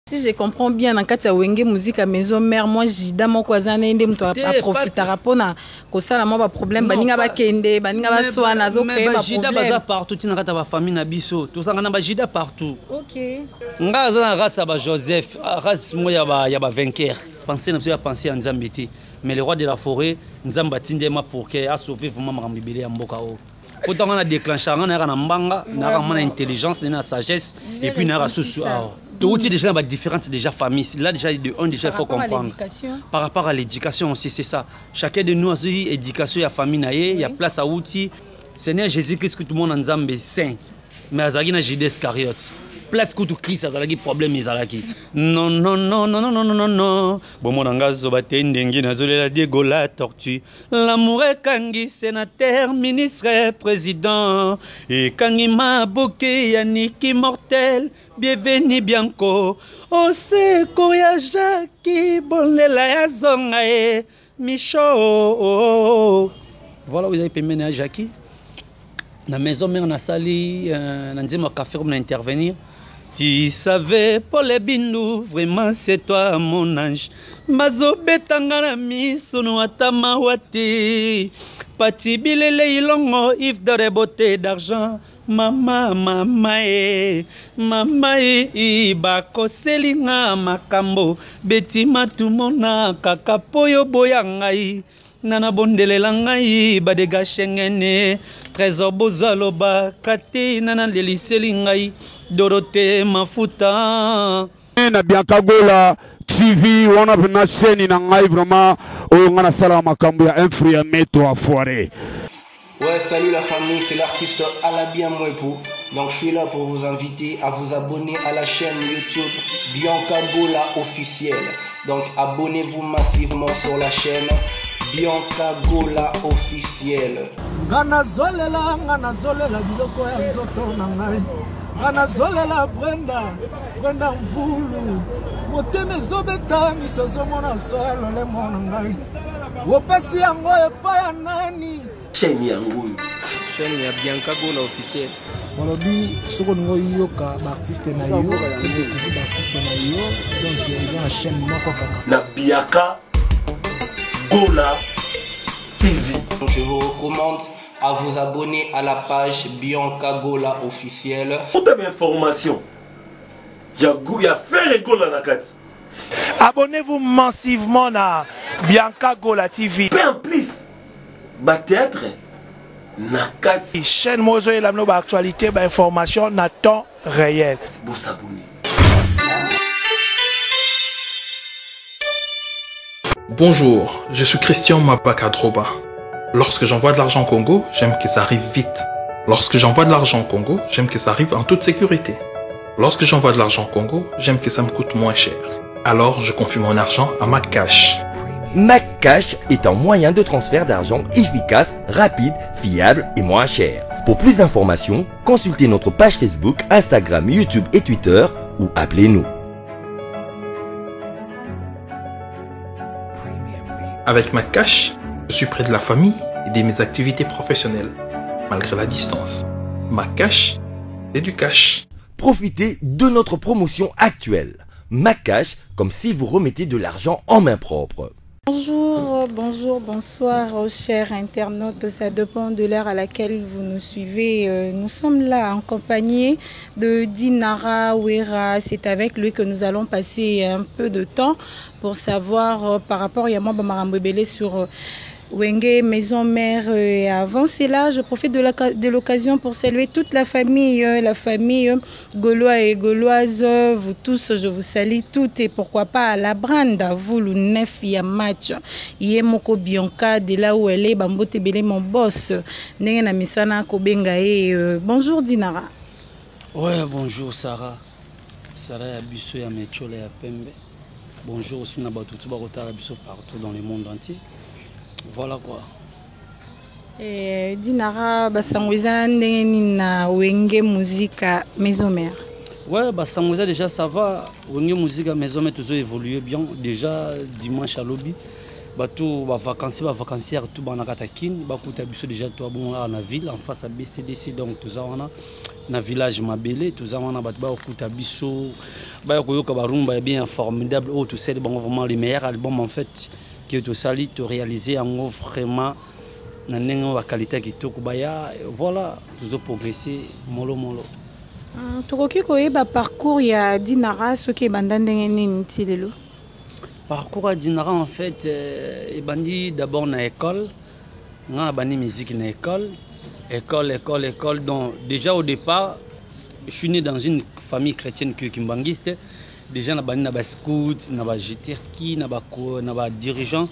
Si je comprends bien, dans le cas de musique à maison mère, moi j'ai dans mon cousin ende mto a profitera pona ko sala mo ba problème baninga ba kende baninga ba swana zo créer ba problème. Baza partout tina kata ba famille na biso. To sanga na ba jida partout. OK. Nga za na race ba Joseph, race mo ya ba vainqueur. Penser na ya penser en Nzambeti, mais le roi de la forêt Nzamba tindema pour que a sauver vraiment mambibele ya mboka o. Autant on a déclenché on a na mbanga, na na intelligence, na sagesse et puis na rasosu a. Tout est déjà différentes déjà familles. Là déjà déjà il faut comprendre. Par rapport à l'éducation aussi c'est ça. Chacun de nous a une éducation, il y a famille naie, il y a place à outils. Seigneur Jésus-Christ que tout le monde en Nzambe saint. Mais azaki na Judas Iscariote. Place que tout Christ azaki problème izalaki. Non non non non non non non non. Bon mon angazo batendengi nazolela Diego la tortue. L'amour est kangi sénateur, ministre, président et kangi maboke Yannick immortel. Bienvenue Bianco. Oh c'est Koya Jackie bonlela ya zonga e Micho. Voilà vous avez permis à Jackie. La maison mère na sali nanzima café comme intervenir. Tu savais pour les bindou vraiment c'est toi mon ange. Mazo betanga na miso no atama wati. Pati bilele ilongo if de beauté d'argent. Mama mama mama bako selinga makambo betima tumona kakapoyo boyangai. Nana bondelela ngai badega shengene trésor bozaloba kati nana leliseli ngai Dorothée mafuta na Bianca Gola TV wana na chaîne na ngai vraiment o ngana sala makambo ya un fruit à meto à foirer. Ouais, salut la famille, c'est l'artiste Alabia Mwepu. Donc je suis là pour vous inviter à vous abonner à la chaîne YouTube Bianca Gola officielle. Donc abonnez-vous massivement sur la chaîne Bianca Gola officielle. Ngana zolela biloko ya nzoto na ngai. Ngana zolela Brenda mvulu. Moteme zobeta misozo mona solo le mona ngai. Wopasi yango epa ya nani? Chaîne yango. Chaîne ya Bianca Gola officielle. Molobi soko ngo yoka ba artiste na yo, ba artiste na yo, donc ils ont la chaîne moko kaka. Na Bianca Gola TV. Je vous recommande à vous abonner à la page Bianca Gola officielle. Pour toute information, il y a Frère Gola na kat. Abonnez-vous massivement à Bianca Gola TV. En plus, ba théâtre na kat. Chaîne Mozo et la actualité, ba information na temps réel. Vous s'abonner. Bonjour, je suis Christian Mapakadroba. Lorsque j'envoie de l'argent au Congo, j'aime que ça arrive vite. Lorsque j'envoie de l'argent au Congo, j'aime que ça arrive en toute sécurité. Lorsque j'envoie de l'argent au Congo, j'aime que ça me coûte moins cher. Alors, je confie mon argent à MacCash. MacCash est un moyen de transfert d'argent efficace, rapide, fiable et moins cher. Pour plus d'informations, consultez notre page Facebook, Instagram, YouTube et Twitter ou appelez-nous. Avec MacCash, je suis près de la famille et de mes activités professionnelles, malgré la distance. MacCash, c'est du cash. Profitez de notre promotion actuelle. MacCash, comme si vous remettez de l'argent en main propre. Bonjour, bonjour, bonsoir, chers internautes. Ça dépend de l'heure à laquelle vous nous suivez. Nous sommes là en compagnie de Dinara Wera. C'est avec lui que nous allons passer un peu de temps pour savoir par rapport à Yamamba Marambebele sur Wenge, maison mère. Avant cela, je profite de l'occasion pour saluer toute la famille gauloise et gauloise. Vous tous, je vous salue toutes et pourquoi pas à la brande, vous le neuf ya match. Yemoko Bianca de là où elle est, Bambote Bele mon boss. Nengena misana kobenga bonjour Dinara. Ouais, bonjour Sarah. Sarah ya biso ya Mechola ya Pembe. Bonjour aussi na batutu ba kotala biso partout dans le monde entier. Voilà quoi. Dinara basangweza ndenge na Wenge musique maison mère. Ouais, basangweza déjà ça va. Wenge musique maison mère toujours évolué bien. Déjà dimanche à lobby. bato vacancière tout banakata kin bakuta biso déjà toi bon na ville en face à BCDC donc tout ça wana na village mabele tout ça wana bato bakuta biso ba koyoka barumba bien formidable oh tout c'est bon vraiment les meilleurs albums en fait qui tout sali to réaliser en vraiment na nengo wa qualité kitoko baya voilà toujours progresser molo tokoki koyeba parcours ya Dinara soki bandandenge nini tilelo. Parcours à Dinara en fait et bandi d'abord na école na bandi musique na école donc déjà au départ je suis né dans une famille chrétienne kimbangiste déjà na bandi na ba scout na ba jiterki na ba dirigeant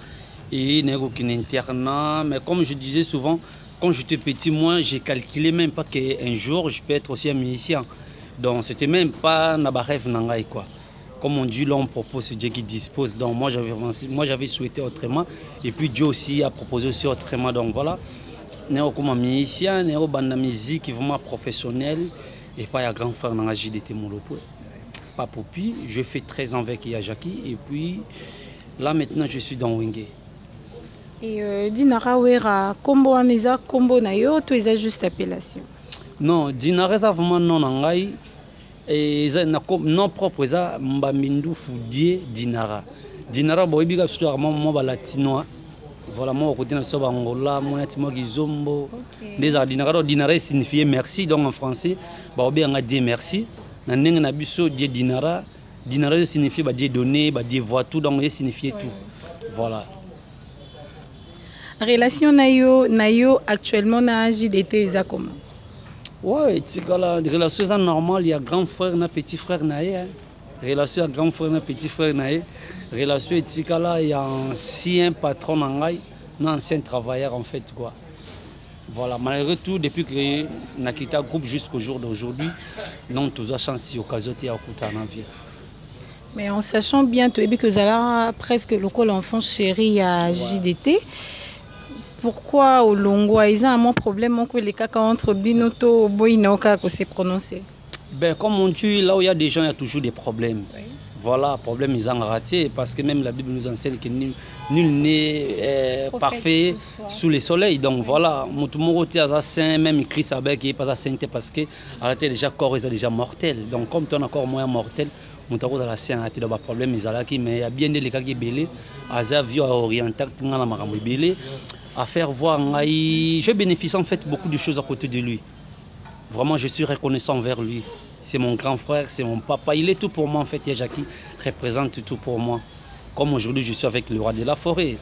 et na ko internat mais comme je disais souvent quand j'étais petit moi j'ai calculé même pas qu'un jour je peux être aussi un musicien donc c'était même pas na ba rêve nangai quoi. Comme on dit, l'homme propose, c'est Dieu qui dispose. Donc moi j'avais souhaité autrement. Et puis Dieu aussi a proposé aussi autrement. Donc voilà. Néo comme musicien, néo bande musique vraiment professionnel. Et pas un grand frère dans la JDT Molopo. Pas Popi. Je fais 13 ans avec Yajaki. Et puis là maintenant je suis dans Wenge. Et Dinara Wera, combo anisa, combo nayo, tu es juste appellation. Non, Dinara ça vraiment non nangai. Et non propre ça Mbamindou Foudier Dinara boyebi ka surtout moi latinois voilà moi côté na soba Angola moi natimo Gizombo des Dinara signifie merci donc en français ba obi nga dire merci na ndenge na biso Dieu Dinara signifie ba Dieu donner ba Dieu voir tout donc signifie tout voilà. Relation nayo actuellement na JDT eza comment? Ouais, la relation normale, il y a grand frère et petit frère. Relation grand frère et petit frère. Relation il y a un ancien patron, un ancien travailleur en fait. Quoi. Voilà, malgré tout, depuis que nous avons quitté le groupe jusqu'au jour d'aujourd'hui, nous avons toujours chance d'occasion de vie. Mais en sachant bien que vous avez presque le enfant chéri à JDT, pourquoi au Longwa ils ont un problème que les cas entre Binoto et Boinoka que c'est prononcé? Ben comme on dit, là où il y a des gens, il y a toujours des problèmes. Oui. Voilà, problème ils ont raté parce que même la Bible nous enseigne que nul n'est parfait sous le soleil. Donc voilà, Moutoumoroté a saint, même Christ avec qui n'est pas sainteté parce que arrêté déjà corps est déjà mortel. Donc comme tu as encore moins mortel, Moutako a la saint a des problèmes ils ont là qui mais il y a bien des cas qui belé, Aza vie orientale, ngana makambo belé. À faire voir, je bénéficie en fait beaucoup de choses à côté de lui. Vraiment, je suis reconnaissant envers lui. C'est mon grand frère, c'est mon papa. Il est tout pour moi en fait. Yajaki représente tout pour moi. Comme aujourd'hui, je suis avec le roi de la forêt.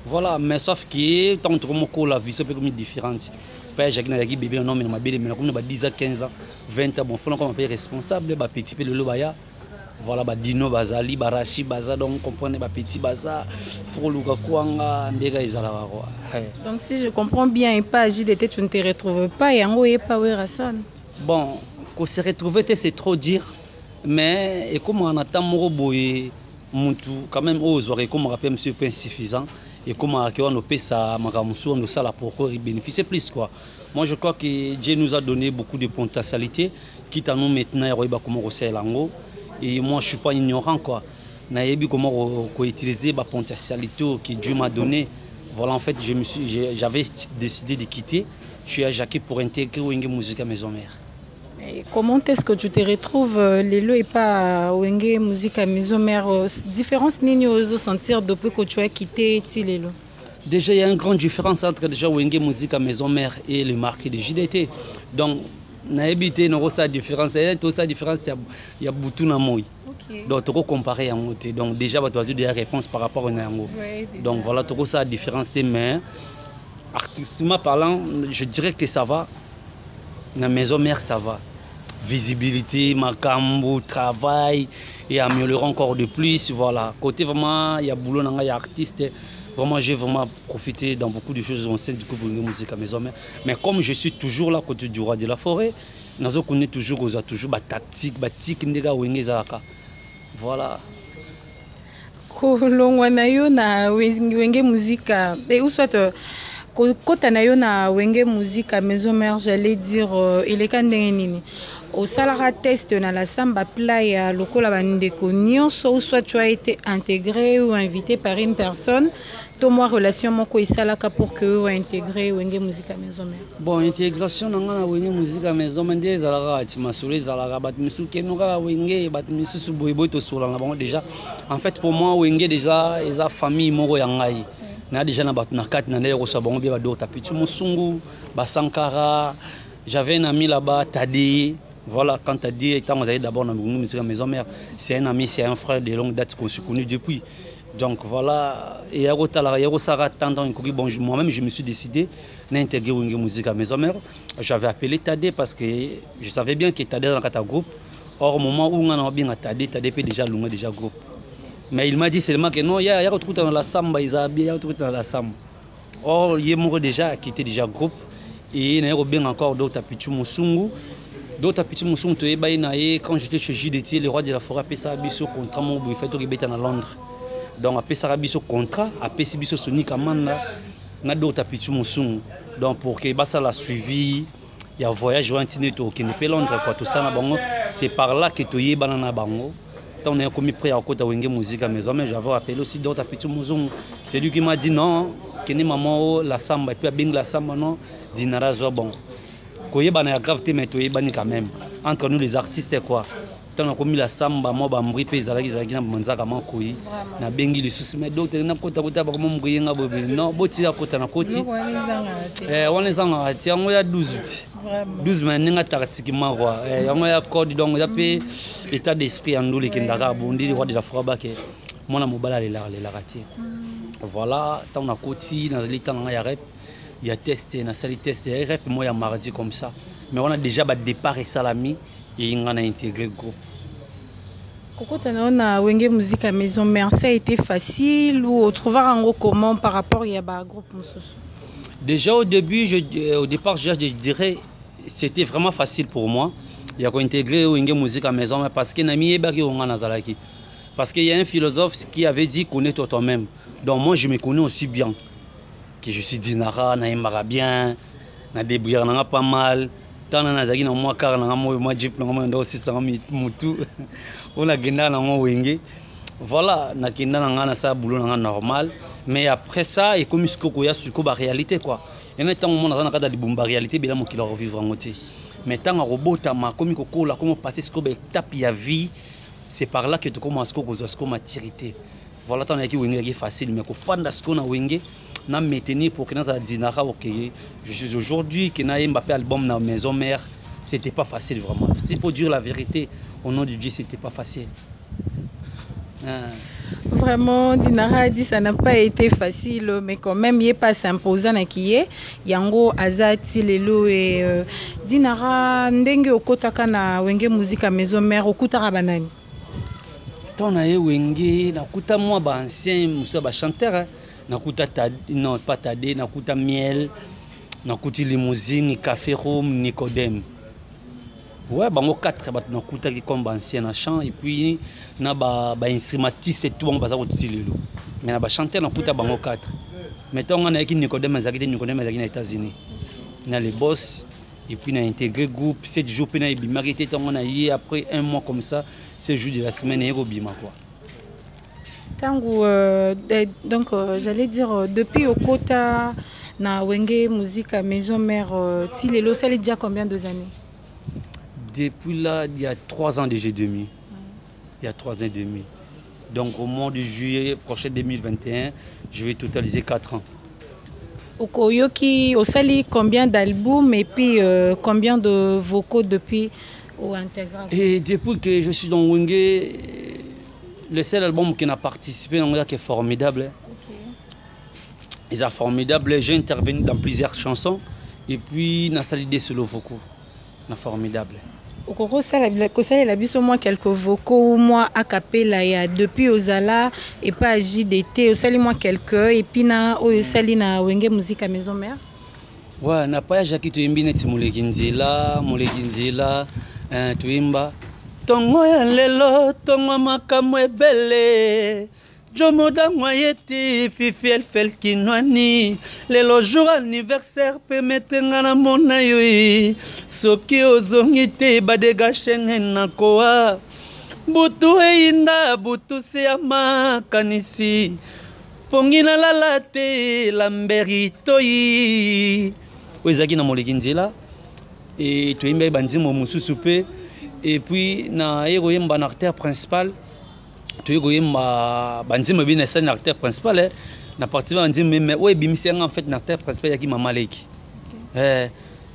Voilà, mais sauf que tant que la vie, c'est un peu différente. Pas Yajaki n'a bébé, non, mais ma bébé, mais comme 10 ans, 15 ans, 20 ans, bon, il faut qu'on soit responsable, petit peu de l'obaya. Voilà, Dino Bazali, Barachi, Baza, donc comprenez, petit Baza, Froluka Kwanga, Ndega Izala. Donc si je comprends bien, et pas JDT, tu ne te retrouves pas, et en haut, et pas Werason. Bon, qu'on se retrouve, c'est trop dire, mais et comme on attend Moroboye, quand même, aux oreilles, comme on rappelle, monsieur, pas insuffisant, et comme on a fait ça, Makamusu, on a ça là pourquoi il bénéficie plus quoi. Moi, je crois que Dieu nous a donné beaucoup de potentialité, quitte à nous maintenant, il y a comment on l'ango. Et moi, je ne suis pas ignorant, quoi. Je sais comment utiliser la potentialité que Dieu m'a donnée. Voilà, en fait, j'avais décidé de quitter. Je suis à Jacques pour intégrer Wenge Musique à Maison Mère. Et comment est-ce que tu te retrouves Lelo et pas Wenge Musique à Maison Mère? Différence nini aux sentir depuis que tu as quitté Lelo? Déjà, il y a une grande différence entre déjà Wenge Musique à Maison Mère et le marqué de JDT. Donc, na habité na sa différence il y a beaucoup na moi donc tu comparer en côté donc déjà tu as des réponses par rapport au nango donc voilà tu sa différence mais artistiquement parlant je dirais que ça va na Maison Mère ça va visibilité makambo travail et améliorer encore de plus voilà côté vraiment il y a boulot na ya artiste. Vraiment, j'ai vraiment profité dans beaucoup de choses au sein du groupe Wenge Musique à Maison Mère. Mais comme je suis toujours là, côté du roi de la forêt, nous connaissons toujours des tactiques, des techniques de Wenge Zaka. Voilà. Kolongwa na yo na Wenge Musique, ou soit kota na yo na wenge musique à maison mère, j'allais dire eleka ndenge nini au salara test na la samba playa lokola bandeko nyonso, soit tu as été intégré ou invité par une personne, to moi relation moko isalaka pour que ou intégrer wenge musique à maison mère. Bon, intégration na wenge musique à maison mère des alara timasule zalaka bat misuke noka wenge bat misusu boyboy to sola na bango déjà. En fait pour moi wenge déjà eza famille moko ya ngai. Na déjà na bat na kat na ndeko sa bango ba do tapitu musungu ba Sankara. J'avais un ami là-bas Tadé. Voilà, quand tu as dit, étant d'abord dans la maison mère, c'est un ami, c'est un frère de longue date qu'on se connaît depuis. Donc voilà, et moi-même je me suis décidé d'intégrer une musique à maison mère. J'avais appelé Tadé parce que je savais bien que Tadé dans le groupe. Or, au moment où on a bien Tadé peut déjà loin déjà groupe. Mais il m'a dit seulement que non, il y a retrouvé dans la samba, il y a retrouvé dans la samba. Or, il est déjà quitté déjà groupe et il y a bien encore d'autres Pichu Musungu. D'autres petits moussons te ébaïnaï quand j'étais chez JDT, le roi de la forêt a payé biso contrat mon bout fait au à Londres. Donc a payé biso contrat, a payé biso Sonic Amanda, na d'autres petits moussons. Donc pour que ça la suivi, il y a voyage au internet au Kenya Londres quoi tout ça na bango, c'est par là que tu y banana bango. Tant on est commis prêt à côté wenge musique à maison mais j'avais appelé aussi d'autres petits moussons. C'est lui qui m'a dit non, que ni maman la samba et puis bing la samba non, dinara zo bon. Koyebana ya gravité mais toyebani quand même entre nous les artistes quoi tant qu'on mis la samba moi ba mbri pe zalaki na manzaka makoyi na bengi les soucis mais d'autres na kota kota ba mo mgoyenga bobe non boti ya kota na koti on les en ati yango ya 12 outils 12 mais ninga tactiquement quoi yango ya code donc ya pe état d'esprit andole kindaka bondi roi de la forêt ke mona mobala le la raté voilà tant na koti na litanga ya rep. Il y a testé, il y a sali testé, il y a moi il y a mardi comme ça. Mais on a déjà le départ et salami et on a intégré le groupe. Koko tana wenge musique à maison mère, ça a été facile ou trouver un gros comment par rapport à un groupe mususu? Déjà au début, au départ je dirais c'était vraiment facile pour moi. Il y a intégré wenge musique à maison mère parce que nami ebaki onga nazalaki. Parce qu'il y a un philosophe qui avait dit connais-toi toi-même. Donc moi je me connais aussi bien. Que je suis dinara, naïmara bien, na débrouillard n'a pas mal, tant na zagi na moi car na moi jeep na moi ndo aussi ça mutu, on a gagné na moi wenge, voilà na kinda na ça boulot na normal, mais après ça et comme ce que ya suko ba réalité quoi, et maintenant on a na kada di bomba réalité bila mo ki leur vivre en ôté, mais tant à robota ma comme ko la comment passer ce que ba étape ya vie, c'est par là que tu commences ko maturité. Voilà tant na ki wenge qui facile mais ko fanda ce qu'on a wenge na maintenir pour que nous a dinara ok. Je suis aujourd'hui qui n'a Mbappé album na maison mère, c'était pas facile vraiment. S'il faut dire la vérité, au nom de Dieu, c'était pas facile. Vraiment, Dinara a dit ça n'a pas été facile, mais quand même, il n'est pas s'imposant à qui est. Yango Azati Lelo et Dinara ndenge okotaka na wenge musique à maison mère okutara banani. Tant na wenge na kuta moi ba ancien musa ba chanteur. Nakuta non pas Tadé, nakuta miel, nakuti limousine, café Rome, Nicodème. Ouais, bango 4 bat nakuta qui comme ancien na chant et puis na ba instrumentiste et tout on baza kotiti lelo. Mais na ba chanteur nakuta bango 4. Mettons on a qui Nicodème azaki Nicodème azaki na États-Unis. Na les boss et puis na intégré groupe 7 jours puis na bimaki té on a y après un mois comme ça, c'est jour de la semaine et bima quoi. Tango, donc j'allais dire depuis Okota na wenge musique à maison mère Tilelo, ça fait déjà combien d'années? Depuis là, il y a 3 ans déjà demi. Il y a 3 ans et demi. Donc au mois de juillet prochain 2021, je vais totaliser 4 ans. Okoyoki, Osali, combien d'albums et puis combien de vocaux depuis au intégral? Et depuis que je suis dans Wenge, le seul album qui n'a participé, qui est formidable. Okay. Il est formidable. J'ai intervenu dans plusieurs chansons et puis na salidé solo vocaux. Na formidable. Okoro ça la bis au moins quelques vocaux ou moi a cappella ya depuis Ozala et pas à JDT, Osali moi quelques et puis na Osali na wenge musique à maison mère. Ouais, na pas Jackie to imbi net Molekinzila, Tuimba. Tongo ya lelo, tongo makamwe bele. Jomoda Moyeti, Fifi Elfel Kinwani, le jour anniversaire permettre ngana mona yoi, soki ozongite badega shengen nakoa, butu einda butu seama kanisi, pongina lalate lamberi toi, oezaki na moleki nzela, et tu imbe bandimo mususu pe, et puis na eroyemba na artère principale. Tu es bandimo bien c'est l'acteur principal na partie bandimo mais ouais bimisi en fait l'acteur principal yaki mama leki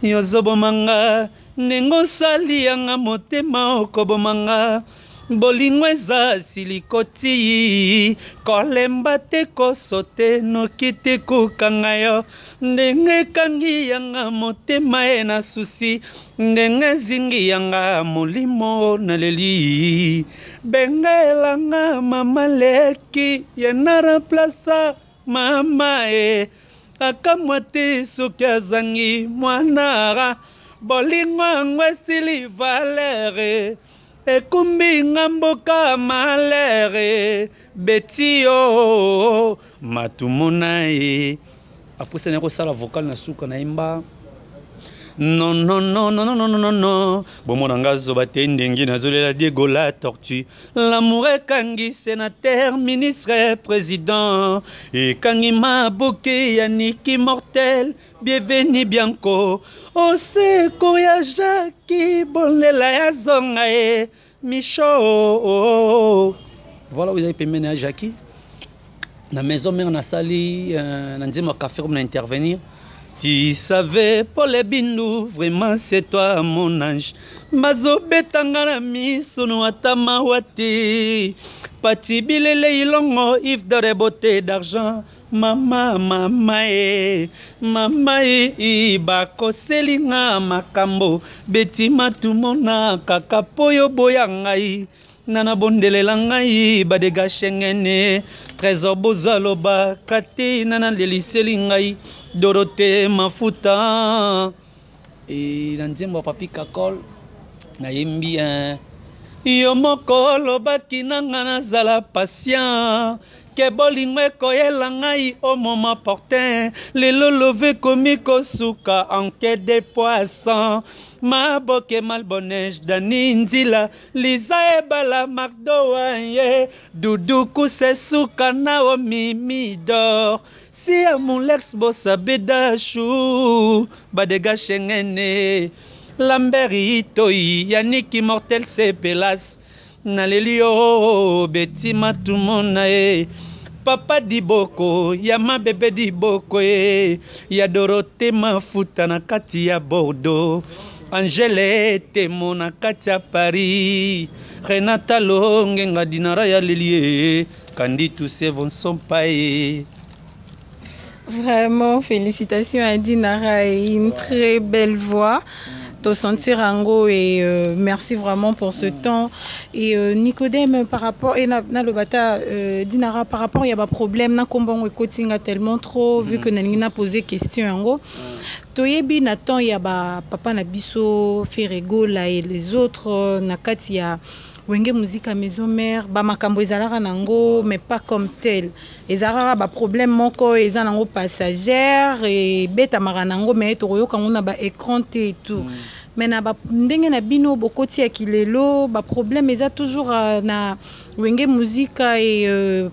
yo zobo manga nengo sali anga motema okobomanga bolingo eza silikoti kolemba te kosote noki te kokanga yo ndenge kangi yanga motema e na susi ndenge zingi yanga molimo na leli bengelanga mama leki yenara plasa mama e akamwa te soki azangi mwanara bolingo yango esili valere ekumbi ngamboka malere betio matumona e après ça neko sala vocal na suka na imba non non non non non non non non bomona ngazo batendengi nazolela Diego la tortue l'amour kangi sénateur ministre président et kangi maboke yaniki mortel bienvenue bianco o seko ya Jackie bonela ya zonga e Micho. Voilà, vous avez permis à Jackie na maison mère na sali na ndima café comme intervenir. Tu savais pour les bindou vraiment c'est toi mon ange mazo betanga na miso no atama wati pati bilele ilongo if de beauté d'argent mama mama e bako selinga makambo beti matumona kakapoyo boyangai nana bondelela ngai badega shengene trésor bozaloba kati nana leliseli ngai Dorothée mafuta e nanzembo papi kakol na yembi yo moko lobaki nanga nazala patient ke bolingo ekoyela ngai au moment portin lelo love komi kosuka en quête de poisson maboke malbonneige dani nzila liza ebala makdoa ye duduku sesuka nao mimi dor si amulex bosa bedachou badega shengene lamberi toi yaniki mortel sepelas nalelio beti matumona e papa diboko ya mabebe diboko e ya Dorothée mafuta na kati ya Bordeaux Angele temo na kati ya Paris Renata Longenga dinara ya lelie kandi tous ces vont sont pas e. Vraiment, félicitations à Dinara et une très belle voix. Te sentir Rango et merci vraiment pour ce temps. Et Nicodème, par rapport, et na le bata, Dinara, par rapport, il y a pas problème, na combat coaching tellement trop, vu que Nalina posé question Rango. Toyebi Nathan, il y a papa Nabiso, Ferrego là et les autres, Nakatia. Wenge musique à maison mère, ba makambo ezalaka nango mais pas comme tel. Ezalaka ba problème moko ezanango passagère et beta maranango mais to kango na ba écran et tout. Mais na ba ndenge na bino bokoti ya kilelo, ba problème eza toujours na wenge musique et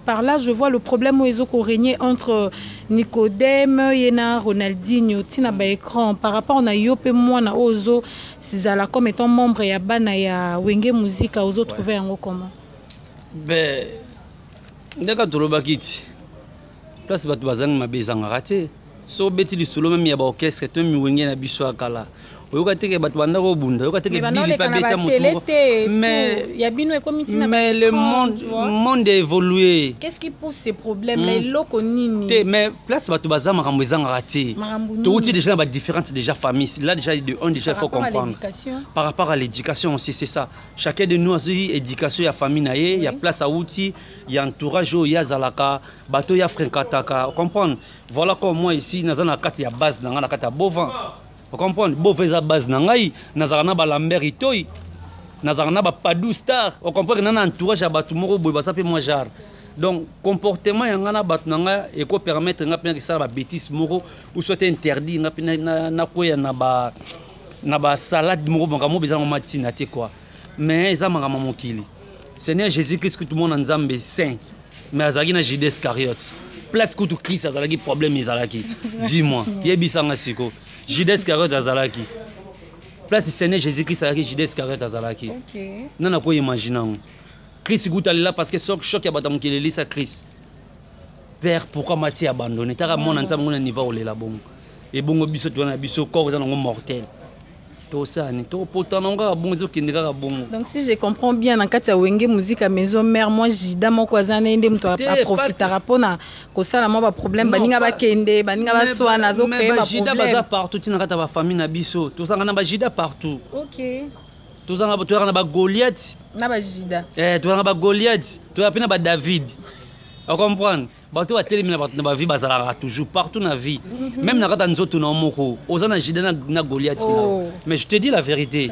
par là je vois le problème où ezoko régner entre Nicodème yena Ronaldinho tina ba écran par rapport na yope moi na ozo sizala comme étant membre ya bana ya wenge musique ozo trouver yango comment ben ndeka toloba kiti place batu bazang mabezanga raté so beti li solo même ya ba orchestre to mi wenge na biso akala mais le monde a évolué. Qu'est-ce qui pose ces problèmes là? Mais place baza raté. Tout déjà dans différentes déjà familles. Là déjà déjà il faut comprendre. Par rapport à l'éducation aussi c'est ça. Chacun de nous a une éducation, il y a famille il y a place à outils, il y a entourage, il y a zalaka, bateau il y a frenkataka. Comprendre. Voilà comme moi ici dans la carte il y a base dans la carte Bovan. Vous comprenez? Bon, vous avez base nangai, nazarana ba Lambert Itoy, nazarana ba Padou Star. Vous comprenez? Nana entourage à Batumoro, boy, ça fait moi jar. Donc comportement yangana batnanga et ko permettre ngapena que ça ba bêtise moko ou soit interdit ngapena na koya na ba salade moko bangamo bezanga matina te quoi. Mais ça manga mamokili. Seigneur Jésus-Christ que tout le monde en Nzambe saint. Mais azaki na Judas Iscariote. Place que tout Christ azalaki problème izalaki. Dis-moi, yebisanga siko. Judas Iscariote azalaki. Place Seigneur Jésus-Christ azalaki Judas Iscariote azalaki. OK. Nana ko imaginer. Christ goûte là parce que choc ya batamu keleli sa Christ. Père, pourquoi m'a-t-il abandonné? Tara mon Nzambe mon niveau ole la bongo. Et bongo biso to na biso corps dans mortel. Donc si je comprends bien, dans le wenge musique à maison mère, moi Jida mon cousin ende mto profitera pona ko sala mo ba problème baninga ba kende baninga ba swana zo créer ba Jida baza partout tina kata ba famille na biso to sanga na ba Jida partout. OK. To sanga na ba Goliath na ba Jida. To sanga ba Goliath, to apena ba David. Vous comprenez? Bato a télé na ba vie bazala toujours partout na vie. Même na kata nzoto na moko, ozana Jida na Goliath na. Mais je te dis la vérité.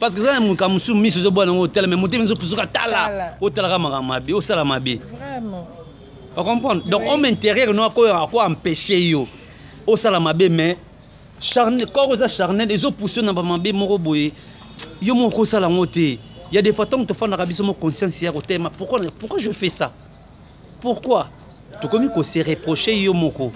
Parce que ça muka musu miso zo bwana hotel mais moté miso pusuka tala. Hotel ka mabe, o sala mabe. Vraiment. Vous comprenez? Donc on m'intéresse no quoi empêcher yo. O sala mabe mais charnel quand on a charnel les autres poussent na ba mabe moko boye. Yo moko sala ngote. Il y a des fois tant que tu fais na biso mo conscience hier au thème. Pourquoi je fais ça? Pourquoi? Tu comme qu'on s'est reproché yo moko.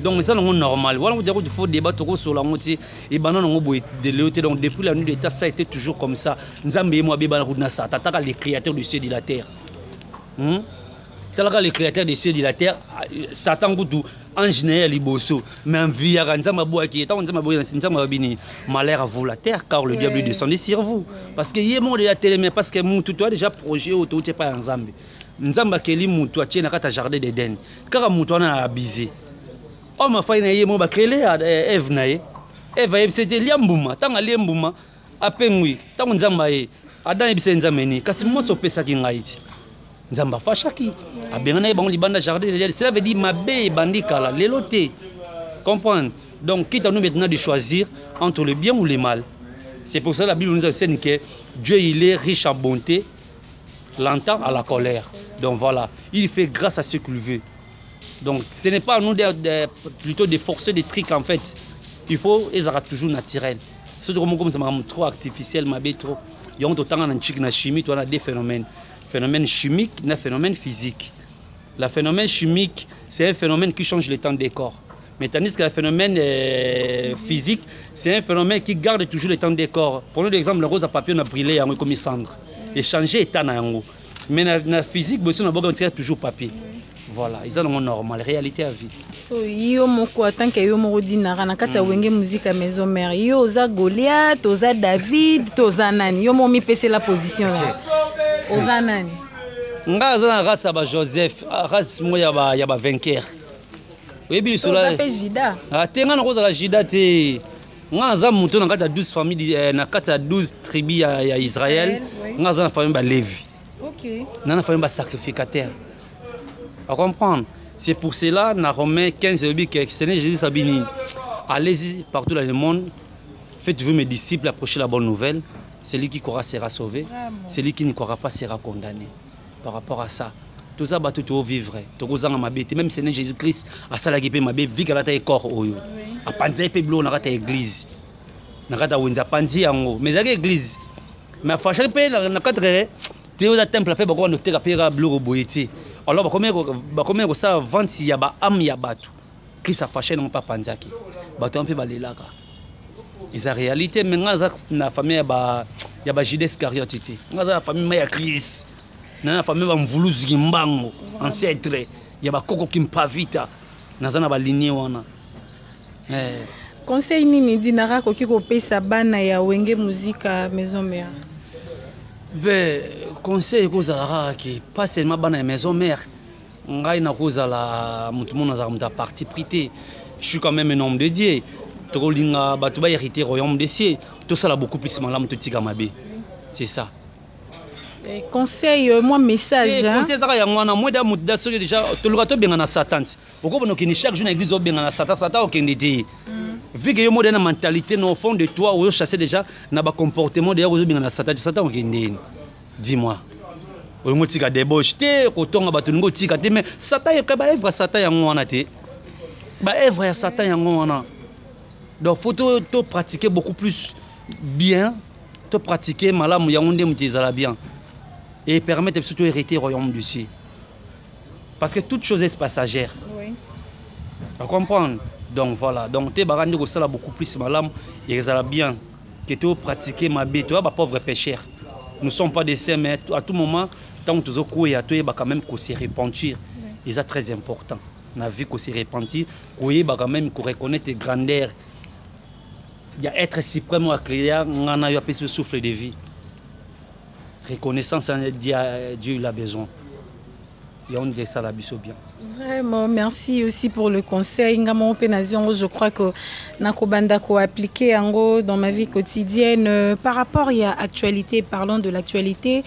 Donc ça c'est normal. Voilà, il faut débattre sur la moitié et banan on boit de l'autre. Donc depuis la nuit d'état ça a été toujours comme ça. Nzambe et moi beba na ça. T'attends les créateurs du ciel et de la terre. T'attends les créateurs du ciel et de la terre. Satan goudou ingénieur liboso. Mais en vie à nzamba boa qui est en nzamba boa nzamba bini. Malheur à vous la terre car le diable est descendu sur vous. Parce que yé mon de la télé mais parce que mon tout toi déjà projet auto t'es pas nzambe. Nzamba keli mutu atie na kata jardin d'Éden. Car mutu na abusé. Oh ma fille na yé mo ba créer Ève na yé. Ève c'était liambuma, tanga liambuma apengwi, tanga nzamba yé. Adam ebise nzamba ni kasi mo so pesa ki ngaiti. Nzamba fashaki. Abengana bango libanda jardin d'Éden. Cela veut dire mabe bandika la leloté. Comprendre. Donc quitte à nous maintenant de choisir entre le bien ou le mal. C'est pour ça que la Bible nous enseigne que Dieu il est riche en bonté. L'entend à la colère. Donc voilà, il fait grâce à ce qu'il veut. Donc ce n'est pas à nous plutôt de forcer des trucs en fait. Il faut, et ça sera toujours naturel. Surtout comme ça m'a trop artificiel, m'a bien trop. Il y a autant en chimie, tu as des phénomènes. Phénomène chimique, et un phénomène physique. Le phénomène chimique, c'est un phénomène qui change le temps des corps. Mais tandis que le phénomène physique, c'est un phénomène qui garde toujours le temps des corps. Prenons l'exemple, le rose à papier, on a brûlé comme une cendre. Et changer état na yango. Mais dans la physique, on tire toujours papier. Voilà, ils ont normal, réalité à vie. Yo moko tant que yo moko dinara na kati wenge musique à maison mère. Yo oza Goliath, oza David, oza nani. Yo mo mi pese la position là. Oza nani. Nga za race ba Joseph, race mo ya ba vainqueur. Oui bi cela. Oza pe Jida. Ah tenga na koza la Jida te. Nga za muto na kati 12 familles na kati 12 tribus ya Israël. Nga za na famille ba Lévi. OK. Na famille ba sacrificateur. À comprendre. C'est pour cela dans Romains 15 que Seigneur Jésus Sabini. Allez-y partout dans le monde. Faites-vous mes disciples, approchez la bonne nouvelle. Celui qui croira sera sauvé. Celui qui ne croira pas sera condamné. Par rapport à ça. Tout ça va tout vivre. Tout ça ma bête. Même Seigneur Jésus-Christ a ça la guépé ma bête. Vu qu'elle a été corps oyo. A panzer pe blo na kata église. Na kata wenza panzi yango. Mais avec église. Mais fâché pe na kata Théo da temple fait beaucoup de terre pera bleu boyeti. Alors combien ça vente ya ba am ya batu. Christ a fâché non pas panzaki. Batu un peu balelaka. Ils a réalité mais na famille ya ba Judas Iscariote. La famille ya Christ. Na famille ba mvuluzi kimbango ancêtre ya ba koko kimpavita. Nazana ba lignée wana. Conseil nini dinara koki ko pesa bana ya wenge musique à maison mère. Ben conseil que ça qui pas seulement bana maison mère ngai na koza la mutu mona za muta parti prité je suis quand même un homme de Dieu to linga batu ba hériter royaume des cieux tout ça là beaucoup plus malam to tika mabe c'est ça. Conseil moi message conseil ça ya mwana moi da mutu da soki déjà to luka to benga na satan oko bono kini chaque jour na église o benga na satan o kendete. Vu que yo une mentalité au fond de toi ou chasser déjà na ba comportement de yo benga na satan au kende. Dis-moi. olingo tika débauche te kotonga bato lingo tika te mais Satan ya ba œuvre Satan yango wana te ba œuvre ya Satan yango wana donc faut to pratiquer beaucoup plus bien to pratiquer malamu yango nde mutizala bien et permettre surtout hériter le royaume du ciel parce que toute chose est passagère. Oui. Tu comprends? Donc voilà, donc tu as beaucoup plus malamu et ça bien que tu pratiquer ma bête, tu es pauvre pécheur. Nous ne sommes pas des saints, mais à tout moment, tant que tu as quand même qu'on se repentir. Et c'est très important. On a vu qu'on se repentir, qu'on quand même qu'on reconnaît tes grandeurs. Il y a être suprême à créer, on a eu un peu de souffle de vie. Reconnaissance, Dieu il a besoin. Et on dit ça la biso bien. Vraiment, merci aussi pour le conseil. Je crois que Nakobanda ko appliqué dans ma vie quotidienne. Par rapport à l'actualité, parlons de l'actualité,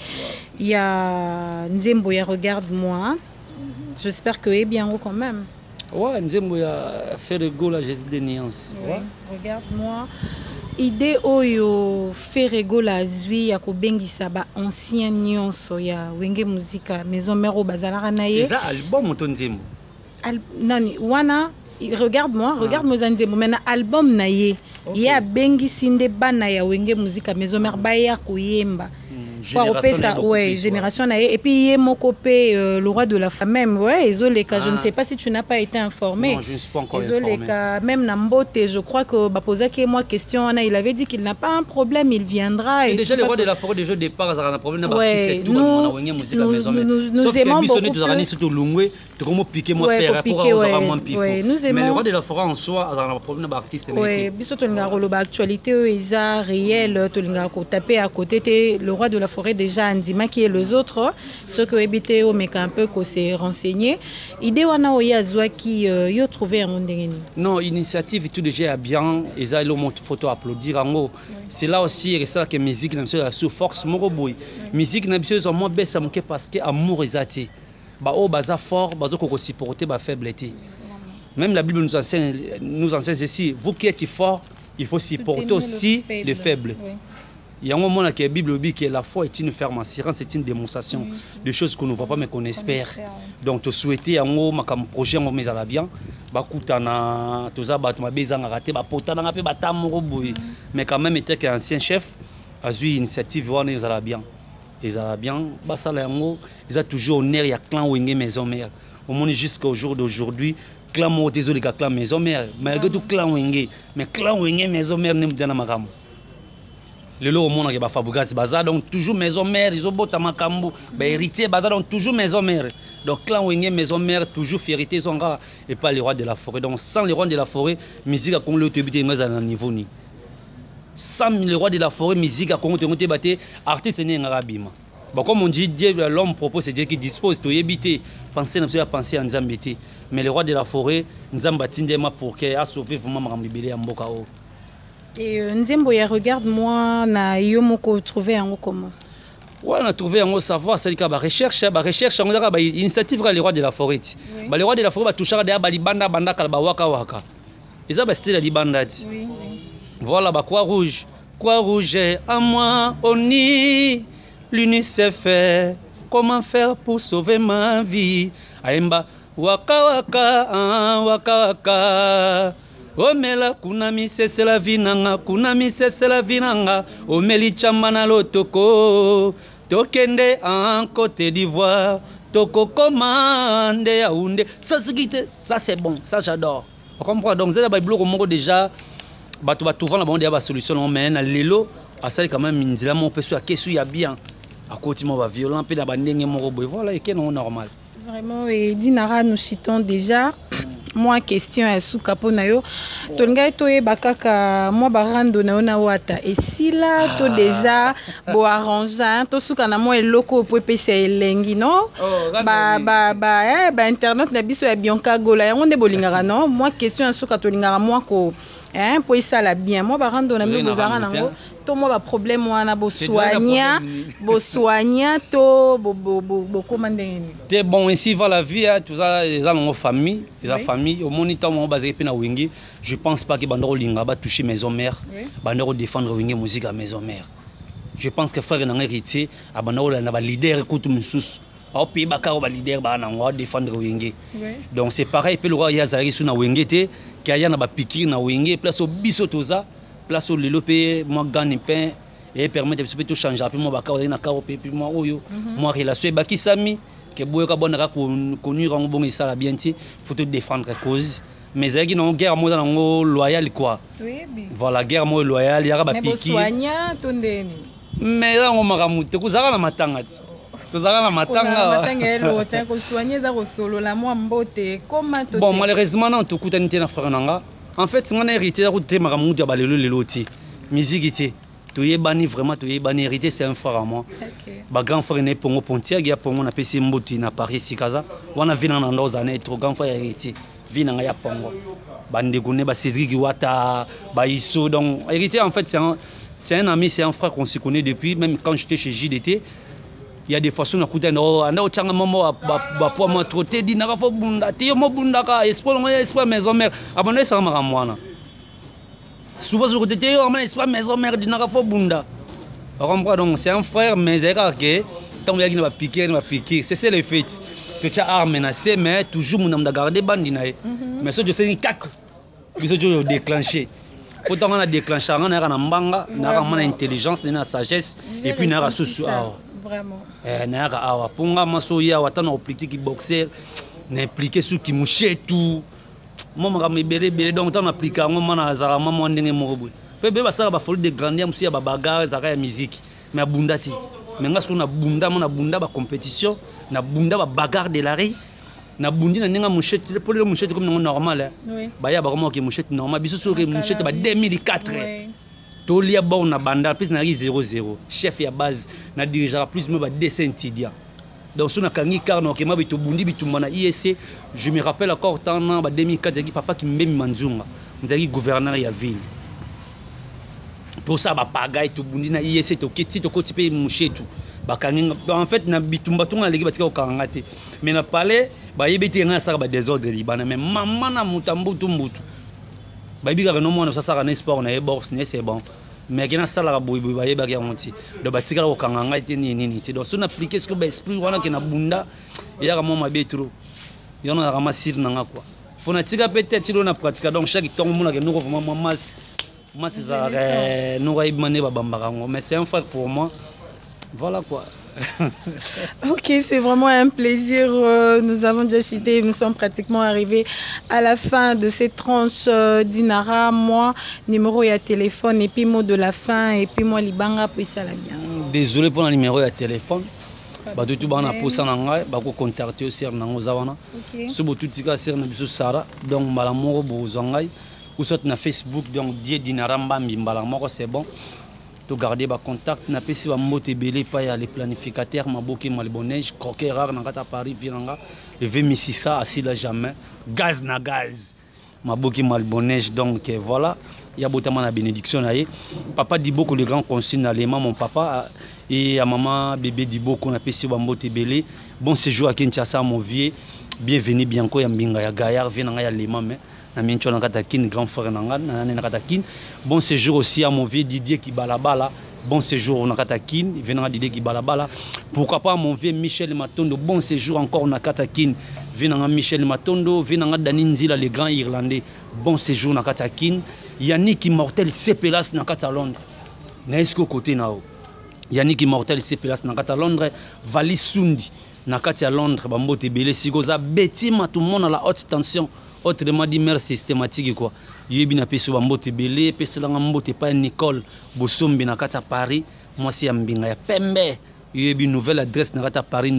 il y a Nzembo, regarde-moi. J'espère que est bien quand même. Ouais, Nzembo a fait le goût la Jésus des nuances. Oui, ouais. Regarde-moi. Idée oyo ferego la zui ya kobengisa ba ancien nyonso ya wenge muzika maison mère bazalaka na ye. Ça album to Nzembo. Nani wana regarde-moi, regarde-moi Nzembo mais na album na ye. Okay. Ya bengisi nde bana ya wenge muzika maison mère ba ya koyemba. Génération et puis le roi de la femme même je ne sais pas si tu n'as pas été informé. Non, je ne suis pas encore informé. Même Nambote, je crois que posé moi question, il avait dit qu'il n'a pas un problème, il viendra. Et déjà le roi de la forêt déjà départ ça a un problème nous aimons mais le roi de la forêt en soi a un problème d'artiste. Oui, actualité est réelle, taper à côté le roi de la forêt déjà Andima qui est les autres ceux que habité au mec un peu qu'on s'est renseigné idée wana oyazwa qui yo trouvé un ndengeni non initiative tout déjà bien et ça le monte photo applaudir en c'est là aussi et ça que musique n'a pas sous force moko boy musique n'a pas moins baisse parce que amour ezati ba o baza fort bazo ko supporter ba faiblesse même la Bible nous enseigne ceci vous qui êtes fort il faut supporter aussi les faibles. Il y a un moment où la Bible dit que la foi est une ferme assurance, c'est une démonstration de choses qu'on ne voit pas mais qu'on espère. Donc, tu souhaites un projet en mes bien, mais quand même, était qu'un ancien chef a eu une initiative bien. Ils ont bien, ils ont toujours honneur, il y a clan Wenge maison mère. Au moins jusqu'au jour d'aujourd'hui, clan Mo désolé clan maison mère, malgré tout clan Wenge, mais clan Wenge maison mère n'est pas dans ma gamme. Le lot au monde qui va fabriquer bazar donc toujours maison mère ils ont beau tamakambu bah héritier bazar donc toujours maison mère donc clan Wenge maison mère toujours fierté son gars et pas les rois de la forêt donc sans les rois de la forêt musique à Congo te bité mais à un niveau ni sans les rois de la forêt musique à Congo te batté artiste n'est ngabima bon comme on dit Dieu l'homme propose c'est Dieu qui dispose to yebité penser à penser en Nzambete mais les rois de la forêt Nzambatindema pour que a sauver vraiment Marambibélé en Mbokao. Et Nzembo, regarde-moi, na yomoko trouvé en comment? Ouais, on a trouvé un savoir, c'est que recherche, on a une initiative les rois de la forêt. Les rois de la forêt va toucher des balibanda banda kalba waka waka. Ils ont basté la libanda. Voilà, Croix-Rouge à moi, ONI, l'UNICEF, comment faire pour sauver ma vie? Aimba waka waka, waka waka. Omela kunami sese la vinanga omeli chamana lotoko tokende en Côte d'Ivoire toko commande Yaoundé ça c'est bon ça j'adore on comprend donc c'est la bible comme déjà bato batouvan la bonne des solution mais na lelo asali quand même minzila mon peso à kesu ya bien à côté mo ba violent pe na bandenge moko boy voilà et que non normal vraiment et Dinara nous citons déjà. Moi question à soukapo na yo tonga to e bakaka moi barando na ona wata et si là to déjà bo arrangeant to suka na moi eloko po pesa elengi non ba internet na biso ya Bianca Gola yango nde bolingaka non moi question à souka to lingaka moi ko hein pour ça la bien moi barando na mi bozara nango to moi ba problème wana bo soigner to bo commander c'est bon ici va la vie tout ça les gens famille les famille au moniteur mon basé pe na Wenge je pense pas que bandoro linga ba toucher maison mère bandoro défendre Wenge musique à maison mère je pense que frère nanga héritier abana ola na ba leader kutu misusu au pays bakaro ba leader ba na ngwa défendre wenge. Donc c'est pareil pe le roi Yazari suna wenge te ki aya na ba pikir na wenge place au biso toza place au lelo pe moi gagne pain et permettre de tout changer puis moi bakaro na karo pe puis moi oyo moi relation ba kisami que boyoka bonaka connu rango bon et ça la bien ti faut te défendre cause mais zaki non guerre moi nango loyal quoi. Oui bien. Voilà guerre moi loyal ya ba pikir. Mais soigna tondeni. Mais là on maramuté kuzaka na matanga ti. Tozaka na matanga. Matanga elo te ko soigner za ko solo la moi mbote comment to. Bon malheureusement non to kutanité na frère nanga. En fait ngana hérité za ko te maramuté ba lelo lelo ti. Musique ti. Tu es banni vraiment, tu es banni hérité, c'est un frère à moi. Ba grand frère né Pongo Pontiac, ya Pongo na pesi mboti na Paris Sikaza. Wana vina na ndoza na trop grand frère hérité. Vina nga ya Pongo. Bande gone ba Cédric Wata, ba Isso donc hérité en fait c'est un ami, c'est un frère qu'on se connaît depuis même quand j'étais chez JDT. Il y a des façons na kuta no anda ochanga mama ba po ma troté di na fo bunda te mo bunda ka espoir maison mère abonné ça ma mwana. Souvent, je dis que c'est pas maison mère de Narafo Bunda. Donc, c'est un frère, mais c'est rare que tant qu'il va piquer, c'est ça le fait. Tu as arme menacée, mais toujours mon âme de garder bandina. Mais ce que c'est une cac, il faut déclencher. Autant on a déclenché, on a un banga, on a une intelligence, on a une sagesse, et puis on a un sous. Vraiment. On a un ponga, masoya, on a un politique boxer, on a impliqué ceux qui mouchent tout. Moi je suis donc on applique moi na zara maman ndenge moko pe be basaka ba folie de grandir musi ya bagarre zaka ya musique mais bundati mais ngaso na bunda mona bunda ba compétition na bunda ba bagarre de la rue na bundi na ninga mouchette pour le mouchette comme normal ba ya ba comme que mouchette normal biso sur mouchette ba 2004 to lia bon na banda plus na 0-0 chef ya base na dirigeant plus me ba dessin tidia. Donc, si on a gagné car on a été bundi bitumana ISC, je me rappelle encore tant en 2004 papa qui m'aime manzunga, on a dit gouverneur ya ville. Pour ça ba pagaille to bundi na ISC to kiti to koti pe mouché tout. Ba kangi en fait na bitumba to na legi batika ko kangate. Mais na palais ba yebeti nga ça ba désordre libana mais maman na mutambutu mbutu. Ba biga no mona ça ça na sport na e box ne c'est bon. Mais qui n'a pas la boue boue baie bague à monter de bâtir au Kanganga et ni donc si on applique ce que l'esprit voilà qui n'a bunda il y a vraiment ma bête trop il y en a ramassé dans la quoi pour na tika peut-être si on a pratiqué donc chaque temps on a que nous vraiment masse ça nous va y mener babambarango mais c'est un fait pour moi voilà quoi. Ok, c'est vraiment un plaisir. Nous avons déjà cité, nous sommes pratiquement arrivés à la fin de cette tranche d'Inara. Moi, numéro et téléphone, et puis mot de la fin, et puis moi, Libanga, puis ça la bien. Désolé pour le numéro et téléphone. Bah, tout le monde a posé en anglais, bah, contacter aussi en anglais. Ce beau tout cas, c'est un bisou Sara, donc malamour pour anglais. Ou soit na Facebook, donc Dieu d'Inara Mbambi, malamour c'est bon. To garder ba contact na pesi ba moté belé pa ya les planificateurs maboki malbonneige croquer rare na kata Paris vinanga le V600 assis là jamais gaz na gaz maboki malbonneige donc voilà il y a botamana na bénédiction na papa dit beaucoup le grand consul allemand mon papa et à maman bébé dit beaucoup na pesi ba moté belé bon séjour à Kinshasa mon vieux bienvenue bianco ya mbinga ya gaillard vinanga ya lema mais na mincho na katakin grand frère nanga na katakin bon séjour aussi à mon vieux Didier qui balabala bon séjour na katakin venant Didier qui balabala pourquoi pas mon vieux Michel Matondo bon séjour encore na katakin venant Michel Matondo venant Dani Nzila le grand irlandais bon séjour na katakin Yannick Immortel Sepelas na kata Londres na esko côté nao Yannick Immortel Sepelas na kata Londres Vali Sundi na kata Londres bambote belé sigoza betima tout le monde à la haute tension. Autrement dit, mère systématique quoi. Yebi na peso bambote belé, peso langa mbote pa Nicole, Bosombi na kata Paris, moi si ambinga ya pembe. Yebi nouvelle adresse na kata Paris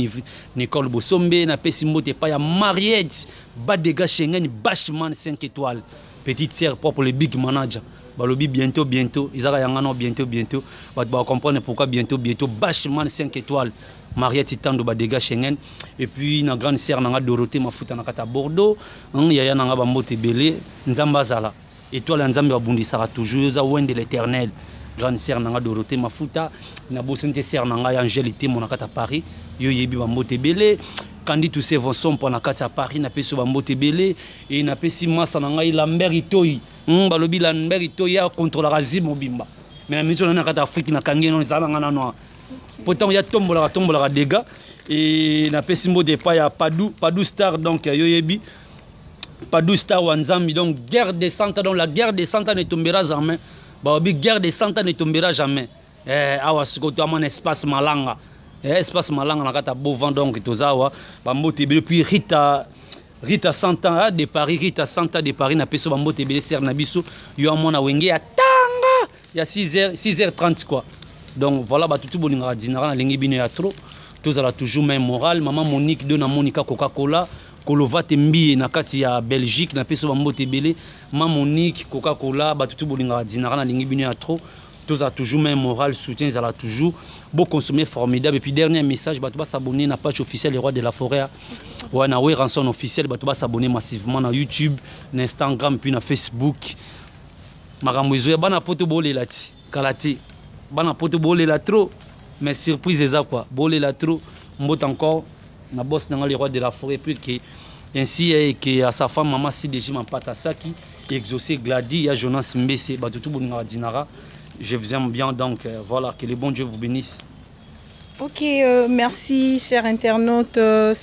Nicole Bosombi na pesi mbote pa ya Mariette, Badega Schengen Bashman 5 étoiles. Petite sœur propre le big manager. Balobi bientôt Isaka yangano bientôt. Va comprendre pourquoi bientôt Bashman 5 étoiles. Mariette Tando Badega Schengen et puis na grande sœur nanga Dorothée mafuta na kata Bordeaux yaya nanga bambote belé nzamba zala étoile nzambe babundisaka toujours za wende l'éternel grande sœur nanga Dorothée mafuta na bosente sœur nanga Angèle Temo na kata Paris yo yebi bambote belé kandi tous ces vont sont pour na kata Paris na peso bambote belé et na pesi masa nanga Lambert Itoyi balobi Lambert Itoyi ya contre la razim mobimba mais la mission na kata Afrique na kangi non ezala ngana no pourtant il y a tombola dégâts et na pesimbo de pa ya Padou Star donc yoyebi Padou Star Wanzambi donc guerre des 100 ans donc la guerre des 100 ans ne tombera jamais bah bi guerre des 100 ans ne tombera jamais awa sikoto amana espace malanga espace malanga na kata Bovan donc tozawa ba mbote depuis Rita 100 ans de Paris Rita 100 ans de Paris na peso ba mbote bele ser na biso yo amona wenge ya tanga ya 6h30 quoi. Donc voilà, tout le monde a dit trop. Tous à toujours même moral. Maman Monique de Monica Coca-Cola. Kolova Tembi na kati ya Belgique na peso bambo tebele. Maman Monique Coca-Cola. Tout le monde a dit trop. Tous à toujours même moral. Soutien à toujours. Beau consommer formidable. Et puis dernier message, va s'abonner à la page officielle Les Rois de la Forêt. Ouais, na rançon officiel. Va s'abonner massivement na YouTube, na Instagram, puis na Facebook. Maramouzo bana poto bolé là ti. Kalati. Bana poto bolé là trop, mais surprise ça quoi. Bolé là trop, mbot encore na boss dans les Rois de la Forêt puis que ainsi et que à sa femme maman si déjà ma pata saki exaucé Glady ya Jonas Mbese ba tout bonga dinara. Je vous aime bien donc voilà que le bon Dieu vous bénisse. Ok, merci chers internautes. Que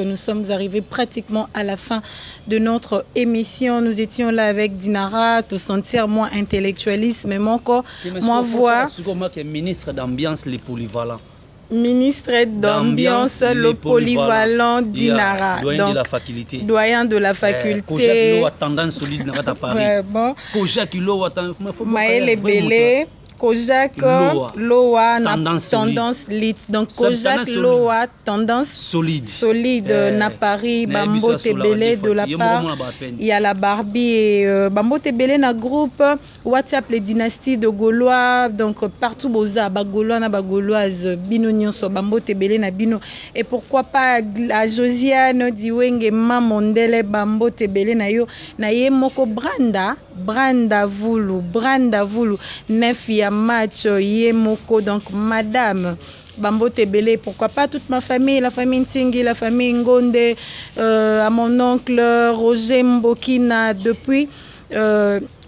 nous sommes arrivés pratiquement à la fin de notre émission. Nous étions là avec Dinara, te sentir moins intellectualiste, mais moins voir. Ministre d'ambiance, les polyvalents. Ministre d'ambiance, le polyvalent Dinara. Doyen de la faculté. Doyen de la faculté. Kojak a tendance solide dans Paris. Kojak a Maël Ebele. Kojak Loa tendance lit donc Kojak Loa tendance solide na Paris Bambo Tebele de la part il y a la Barbie et Bambo Tebele na groupe WhatsApp les dynasties de Gaulois donc partout boza ba Gaulois na ba Gauloise bino nyonso Bambo Tebele na bino et pourquoi pas la Josiane Diwenge Mamondele Bambo Tebele na yo na ye moko Branda Vulu nefia match Yemoko donc madame Bambo Tebele, pourquoi pas toute ma famille, la famille Ntingi, la famille Ngonde, à mon oncle Roger Mbokina depuis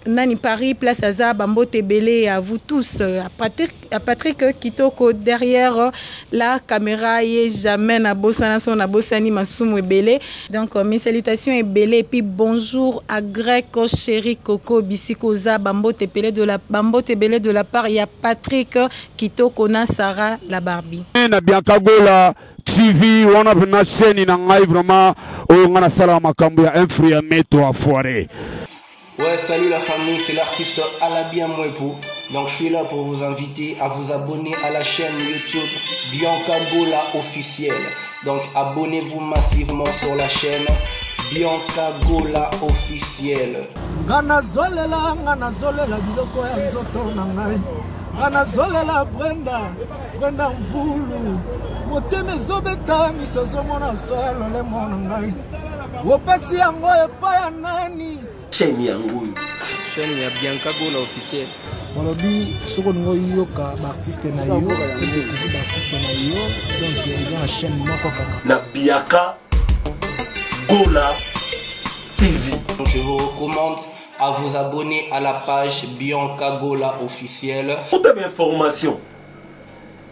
Nani Paris, Place Aza, Bambo Tebele, à vous tous, à Patrick Kitoko derrière la caméra, et jamais na bossana son na bossani masumu ebele. Donc mes salutations ebele et puis bonjour à Greco Chéri Coco Bisikoza Bambo Tebele de la part il y a Patrick Kitoko na Sarah la Barbie. Na Bianca Gola TV wana na chaîne na ngai vraiment o ngana sala makambo ya infri ya meto à foire. Ouais, salut la famille, c'est l'artiste Alabia Mwepu. Donc je suis là pour vous inviter à vous abonner à la chaîne YouTube Bianca Gola officielle. Donc abonnez-vous massivement sur la chaîne Bianca Gola officielle. Ngana zolela biloko ya nzoto na ngai. Ngana zolela Brenda mvulu. Moteme zobeta misozo mona solo le mona ngai. Wopasi yango epa ya nani? Chaîne yango. Chaîne ya Bianca Gola officielle. Balobi soko ngo yoka artiste na yo, artiste na yo, donc ils ont la chaîne moko kaka. Na Bianca Gola TV. Donc je vous recommande à vous abonner à la page Bianca Gola officielle. Pour toute information,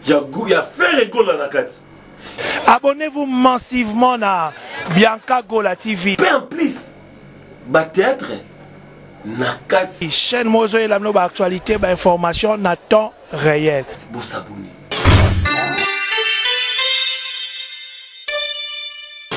il y a faire Gola na kati. Abonnez-vous massivement à Bianca Gola TV. En plus, ba théâtre na kati. Chaîne Mozo et la actualité, ba information na temps réel. Vous s'abonner.